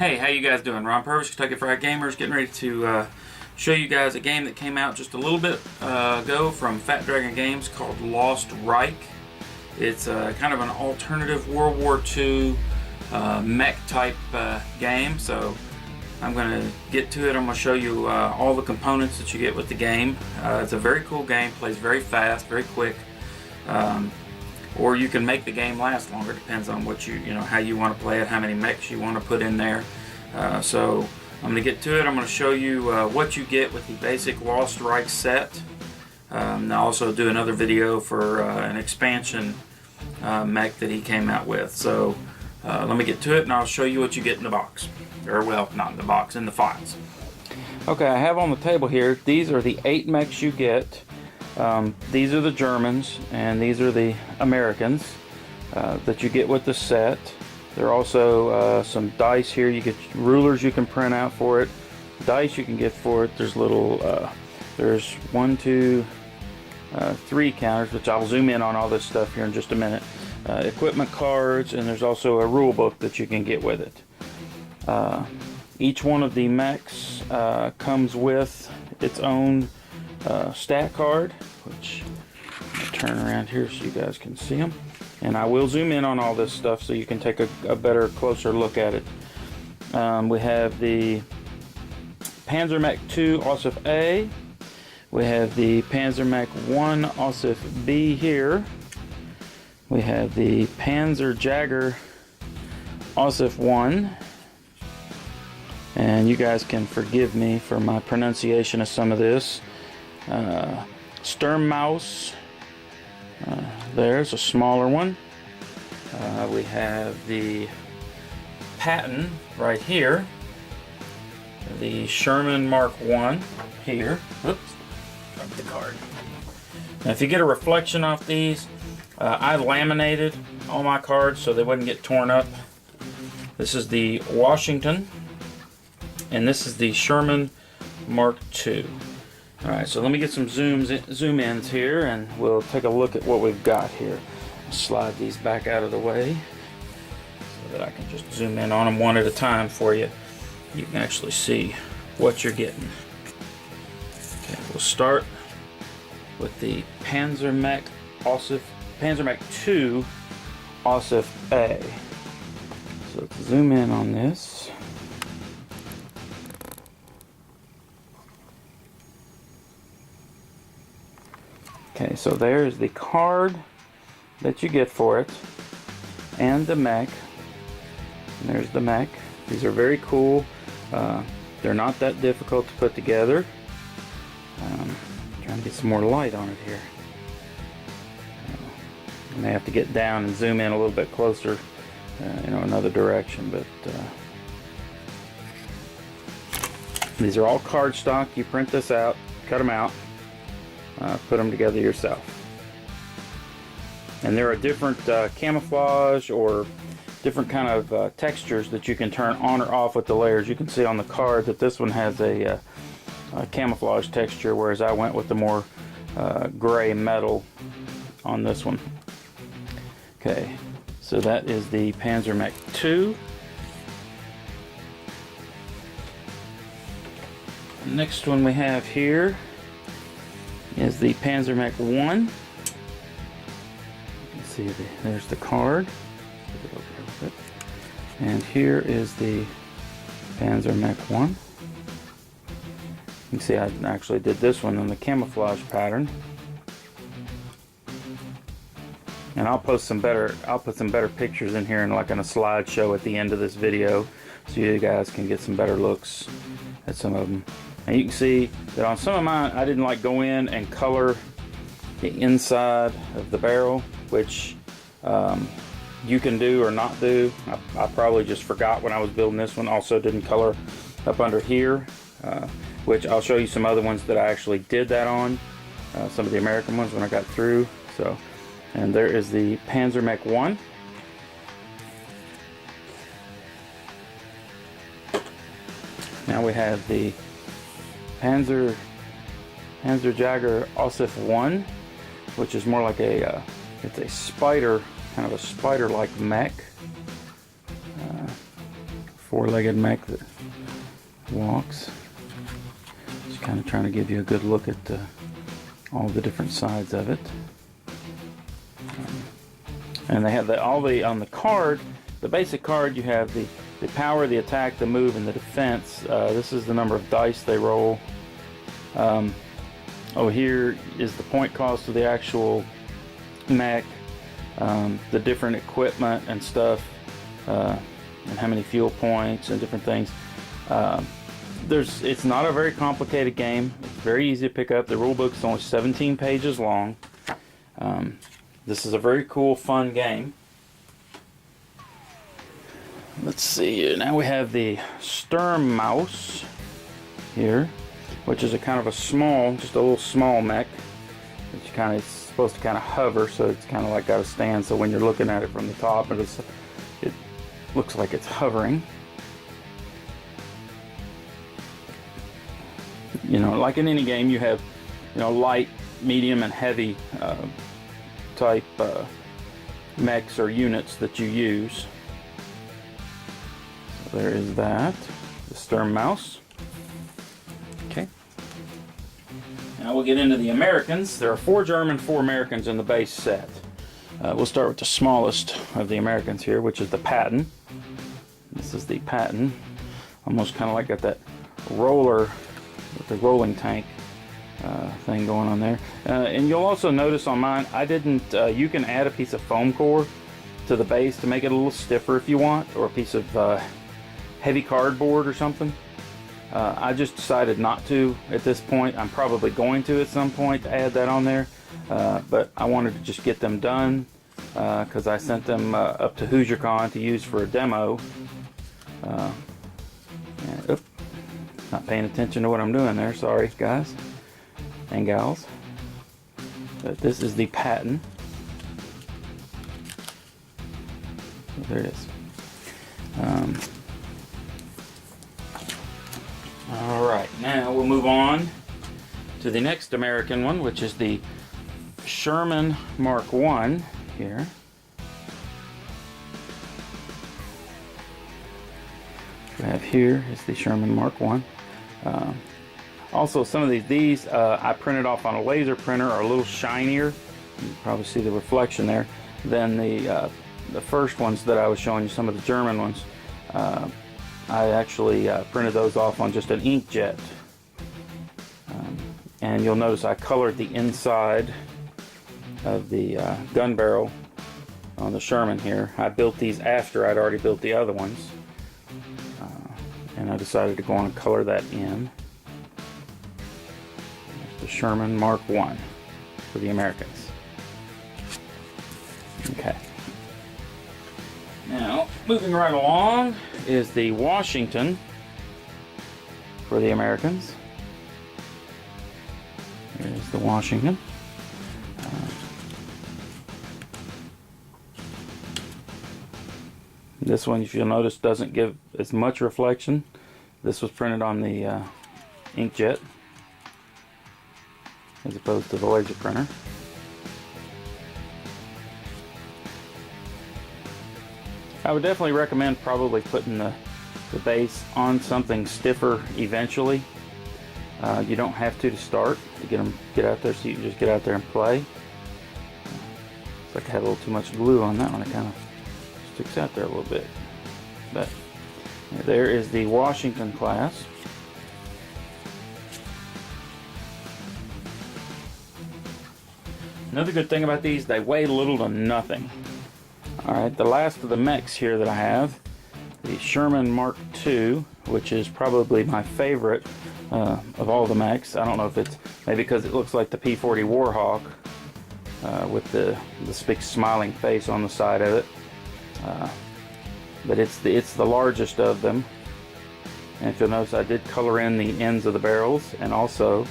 Hey, how you guys doing? Ron Purvis, Kentucky Fried Gamers, getting ready to show you guys a game that came out just a little bit ago from Fat Dragon Games called Lost Reich. It's kind of an alternative World War II mech type game, so I'm going to get to it. I'm going to show you all the components that you get with the game. It's a very cool game, plays very fast, very quick. Or you can make the game last longer. Depends on what how you want to play it, how many mechs you want to put in there. So I'm going to get to it. I'm going to show you what you get with the basic Lost Reich set. I'll also do another video for an expansion mech that he came out with. So let me get to it and I'll show you what you get in the box. Or well, not in the box, in the files. Okay, I have on the table here, these are the 8 mechs you get. These are the Germans and these are the Americans that you get with the set. There are also some dice here. You get rulers you can print out for it, dice you can get for it. There's little there's 1, 2, 3 counters, which I'll zoom in on all this stuff here in just a minute. Equipment cards, and there's also a rule book that you can get with it. Each one of the mechs comes with its own stat card, which I'll turn around here so you guys can see them, and I will zoom in on all this stuff so you can take a better, closer look at it. We have the Panzer Mech 2 Ossif A, we have the Panzer Mech 1 Ossif B here, we have the Panzer Jagger Ossif 1, and you guys can forgive me for my pronunciation of some of this. Sturmmaus, there's a smaller one. We have the Patton right here, the Sherman Marked 1 here. Oops, dropped the card. Now if you get a reflection off these, I laminated all my cards so they wouldn't get torn up. This is the Washington, and this is the Sherman Marked II. Alright, so let me get some zoom ins here and we'll take a look at what we've got here. I'll slide these back out of the way so that I can just zoom in on them one at a time for you. You can actually see what you're getting. Okay, we'll start with the Panzer Mech 2 Ossif A. So let's zoom in on this. Okay, so there's the card that you get for it, and the mech. And there's the mech. These are very cool. They're not that difficult to put together. Trying to get some more light on it here. I may have to get down and zoom in a little bit closer, another direction. But these are all cardstock. You print this out, cut them out. Put them together yourself. And there are different camouflage or different kind of textures that you can turn on or off with the layers. You can see on the card that this one has a camouflage texture, whereas I went with the more gray metal on this one. Okay, so that is the Panzer Mech 2. The next one we have here is the Panzer Mech 1. You can see there's the card. And here is the Panzer Mech 1. You can see I actually did this one in the camouflage pattern. And I'll put some better pictures in here and like in a slideshow at the end of this video so you guys can get some better looks at some of them. And you can see that on some of mine I didn't like go in and color the inside of the barrel, which you can do or not do. I probably just forgot when I was building this one. Also didn't color up under here, which I'll show you some other ones that I actually did that on, some of the American ones when I got through. So, and there is the Panzer Mech 1. Now we have the Panzer Jagger Ossif 1, which is more like it's a spider, kind of a spider-like mech. four-legged mech that walks. Just kind of trying to give you a good look at all the different sides of it. And they have on the card, the basic card, you have the power, the attack, the move, and the defense. This is the number of dice they roll. Here is the point cost of the actual mech, the different equipment and stuff, and how many fuel points and different things. It's not a very complicated game. It's very easy to pick up. The rulebook is only 17 pages long. This is a very cool, fun game. Let's see, now we have the Sturmmaus here, which is a kind of a small, just a little small mech. It's supposed to kind of hover, so it's kind of like got a stand, so when you're looking at it from the top, it looks like it's hovering. You know, like in any game, you have, you know, light, medium, and heavy type mechs or units that you use. So there is that, the Sturmmaus. Okay. Now we'll get into the Americans. There are 4 German, 4 Americans in the base set. We'll start with the smallest of the Americans here, which is the Patton. This is the Patton. Almost kind of like got that roller with the rolling tank thing going on there. And you'll also notice on mine, I didn't, you can add a piece of foam core to the base to make it a little stiffer if you want, or a piece of heavy cardboard or something. I just decided not to at this point. I'm probably going to at some point to add that on there, but I wanted to just get them done because I sent them up to HoosierCon to use for a demo. Not paying attention to what I'm doing there, sorry guys and gals. But this is the Patton. So there it is. Alright, now we'll move on to the next American one, which is the Sherman Mark 1 here. What we have here is the Sherman Mark 1. Also, some of these I printed off on a laser printer are a little shinier. You can probably see the reflection there than the first ones that I was showing you, some of the German ones. I actually printed those off on just an inkjet. And you'll notice I colored the inside of the gun barrel on the Sherman here. I built these after I'd already built the other ones. And I decided to go on and color that in. There's the Sherman Mark 1 for the Americans. Okay. Now, moving right along is the Washington for the Americans. Here's the Washington. This one, if you'll notice, doesn't give as much reflection. This was printed on the inkjet as opposed to the laser printer. I would definitely recommend probably putting the base on something stiffer eventually. You don't have to start to get out there, so you can just get out there and play. It's like I had a little too much glue on that one. It kind of sticks out there a little bit. But there is the Washington class. Another good thing about these, they weigh little to nothing. Alright, the last of the mechs here that I have, the Sherman Mark II, which is probably my favorite of all the mechs. I don't know if it's maybe because it looks like the P-40 Warhawk with the big smiling face on the side of it. But it's the largest of them. And if you'll notice, I did color in the ends of the barrels, and also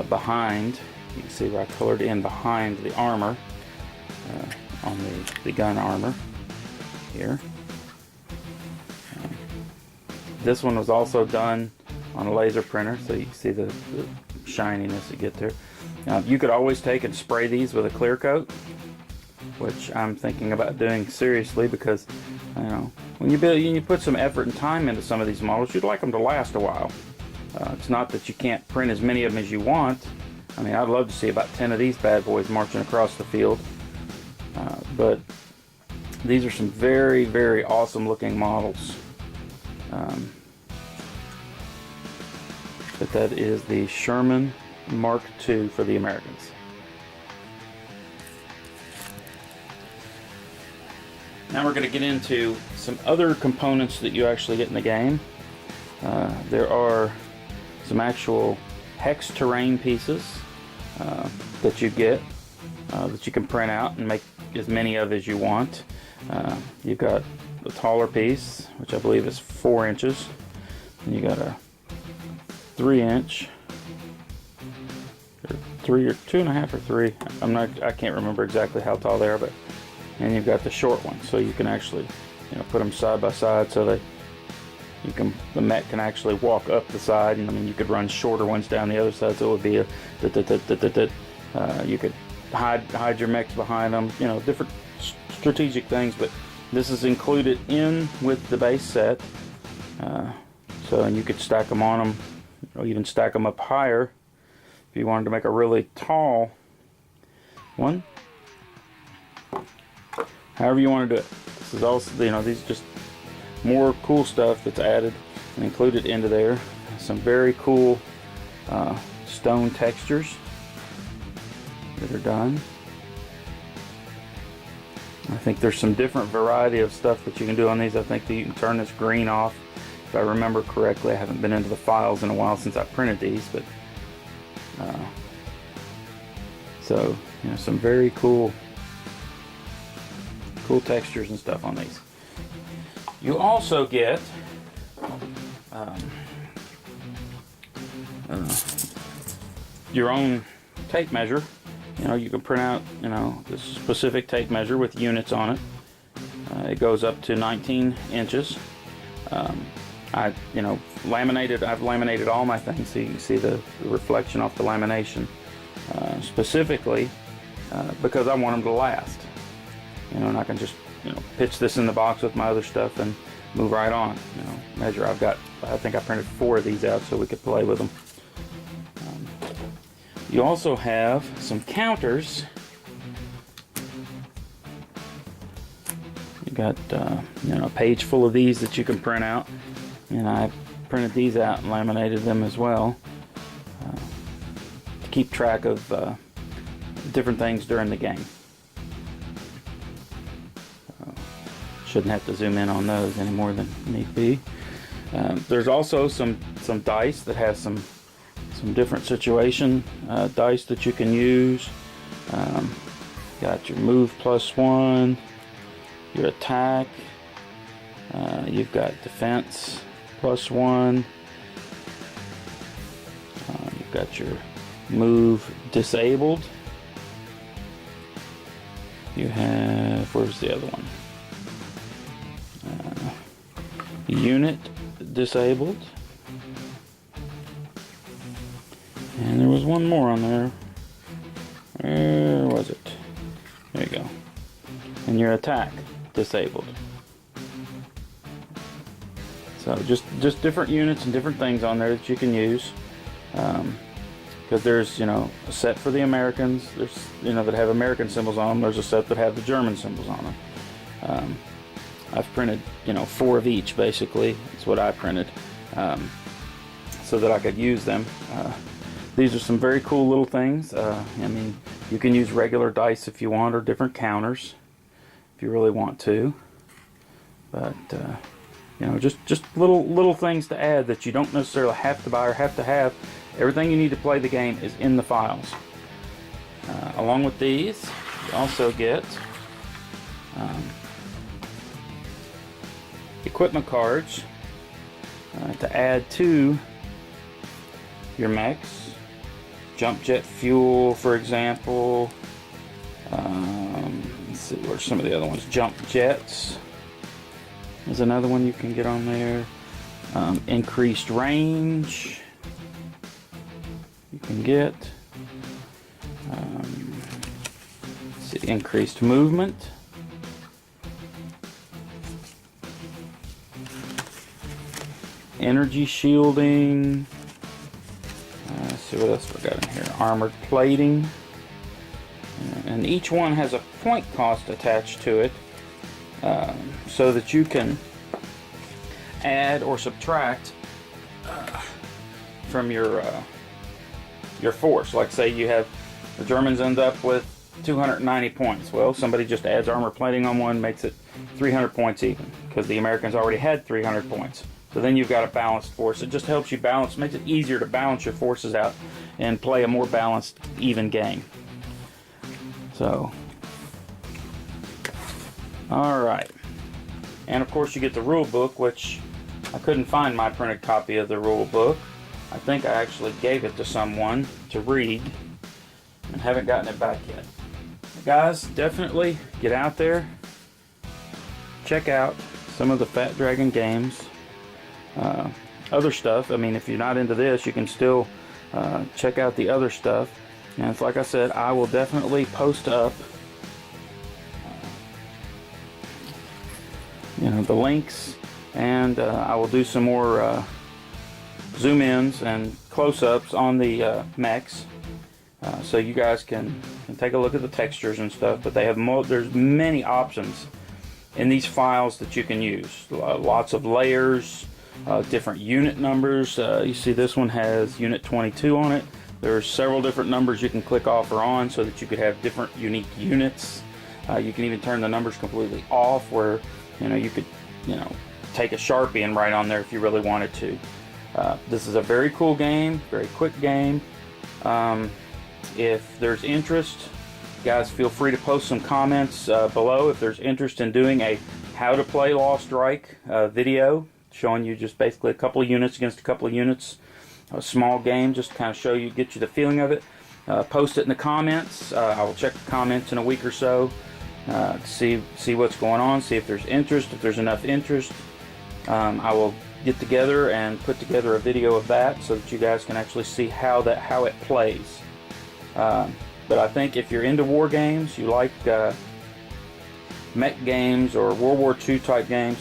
behind, you can see where I colored in behind the armor, on the gun armor here. This one was also done on a laser printer, so you can see the shininess you get there. Now, you could always take and spray these with a clear coat, which I'm thinking about doing seriously, because you know, when you build, you put some effort and time into some of these models, you'd like them to last a while. It's not that you can't print as many of them as you want. I mean, I'd love to see about 10 of these bad boys marching across the field. But these are some very, very awesome looking models. But that is the Sherman Marked II for the Americans. Now we're going to get into some other components that you actually get in the game. There are some actual Hex Terrain pieces that you get that you can print out and make as many of as you want. You've got the taller piece, which I believe is 4 inches, and you got a 3-inch, or 3 or 2.5 or 3. I can't remember exactly how tall they are, but and you've got the short one, so you can actually, put them side by side so that the mech can actually walk up the side, and I mean you could run shorter ones down the other side, so it would be you could hide your mechs behind them, different strategic things. But this is included in with the base set, and you could stack them on them, or even stack them up higher if you wanted to make a really tall one. However you want to do it. This is also, these are just more cool stuff that's added and included into there. Some very cool stone textures that are done. I think there's some different variety of stuff that you can do on these. I think that you can turn this green off, if I remember correctly. I haven't been into the files in a while since I printed these, but so some very cool textures and stuff on these. You also get your own tape measure. You can print out this specific tape measure with units on it. It goes up to 19 inches. I've laminated all my things so you can see the reflection off the lamination, specifically because I want them to last. And I can just pitch this in the box with my other stuff and move right on. Measure. I think I printed 4 of these out so we could play with them. You also have some counters. You got a page full of these that you can print out, and I printed these out and laminated them as well to keep track of different things during the game. Shouldn't have to zoom in on those any more than need be. There's also some dice that has some different situation dice that you can use. Got your move +1, your attack, you've got defense +1, you've got your move disabled, you have, where's the other one? Unit disabled, and there was one more on there. Where was it? There you go. And your attack disabled. So just different units and different things on there that you can use. Because there's a set for the Americans. There's that have American symbols on them. There's a set that have the German symbols on them. I've printed 4 of each basically. That's what I printed, so that I could use them. These are some very cool little things. I mean, you can use regular dice if you want, or different counters if you really want to. But just little things to add that you don't necessarily have to buy or have to have. Everything you need to play the game is in the files. Along with these, you also get equipment cards to add to your mechs. Jump jet fuel, for example. Let's see, where's some of the other ones? Jump jets is another one you can get on there. Increased range you can get. Let's see, increased movement. energy shielding. Let's see what else we got in here. Armored plating. And each one has a point cost attached to it, so that you can add or subtract from your force. Like say you have the Germans end up with 290 points. Well, somebody just adds armor plating on one, makes it 300 points even, because the Americans already had 300 points. So then you've got a balanced force. It just helps you balance, makes it easier to balance your forces out and play a more balanced, even game. So, alright. And of course you get the rule book, which I couldn't find my printed copy of the rule book. I think I actually gave it to someone to read and haven't gotten it back yet. Guys, definitely get out there, check out some of the Fat Dragon games. Other stuff, I mean, if you're not into this, you can still check out the other stuff. And it's like I said, I will definitely post up the links, and I will do some more zoom ins and close-ups on the mechs, so you guys can take a look at the textures and stuff. But they have there's many options in these files that you can use. Lots of layers, different unit numbers. You see this one has unit 22 on it. There's several different numbers you can click off or on so that you could have different unique units. You can even turn the numbers completely off, where you could take a Sharpie and write on there if you really wanted to. This is a very cool game, very quick game. If there's interest, guys, feel free to post some comments below if there's interest in doing a how to play Lost Reich video, showing you just basically a couple of units against a couple of units. A small game, just to kind of show you, get you the feeling of it. Post it in the comments. I will check the comments in a week or so to see what's going on, see if there's interest. If there's enough interest, I will get together and put together a video of that so that you guys can actually see how it plays. But I think if you're into war games, you like mech games or World War II type games,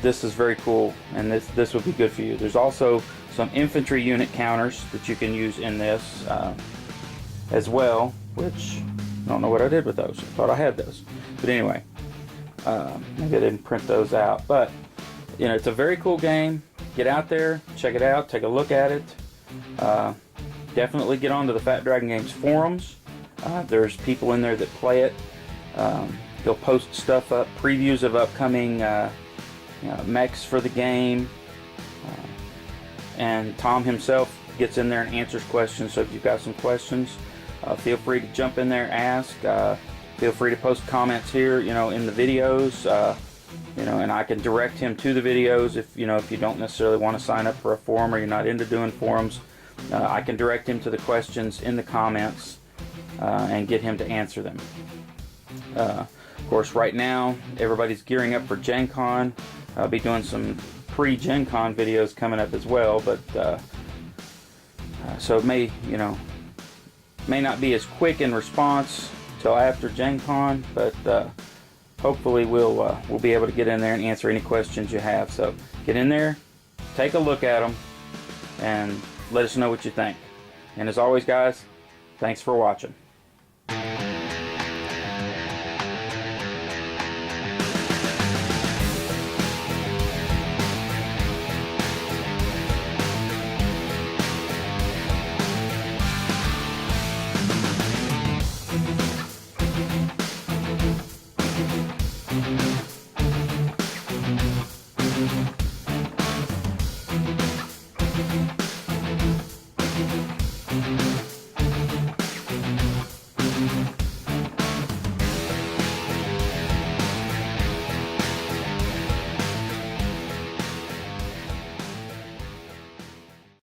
this is very cool, and this would be good for you. There's also some infantry unit counters that you can use in this as well, which I don't know what I did with those. I thought I had those. But anyway, maybe I didn't print those out. But it's a very cool game. Get out there, check it out, take a look at it. Definitely get onto the Fat Dragon Games forums. There's people in there that play it. They'll post stuff up, previews of upcoming mechs for the game, and Tom himself gets in there and answers questions. So if you've got some questions, feel free to jump in there and ask. Feel free to post comments here, in the videos, and I can direct him to the videos. If you don't necessarily want to sign up for a forum or you're not into doing forums, I can direct him to the questions in the comments and get him to answer them. Of course, right now everybody's gearing up for Gen Con. I'll be doing some pre-Gen Con videos coming up as well, but so it may not be as quick in response till after Gen Con, but hopefully we'll be able to get in there and answer any questions you have. So get in there, take a look at them, and let us know what you think. And as always, guys, thanks for watching.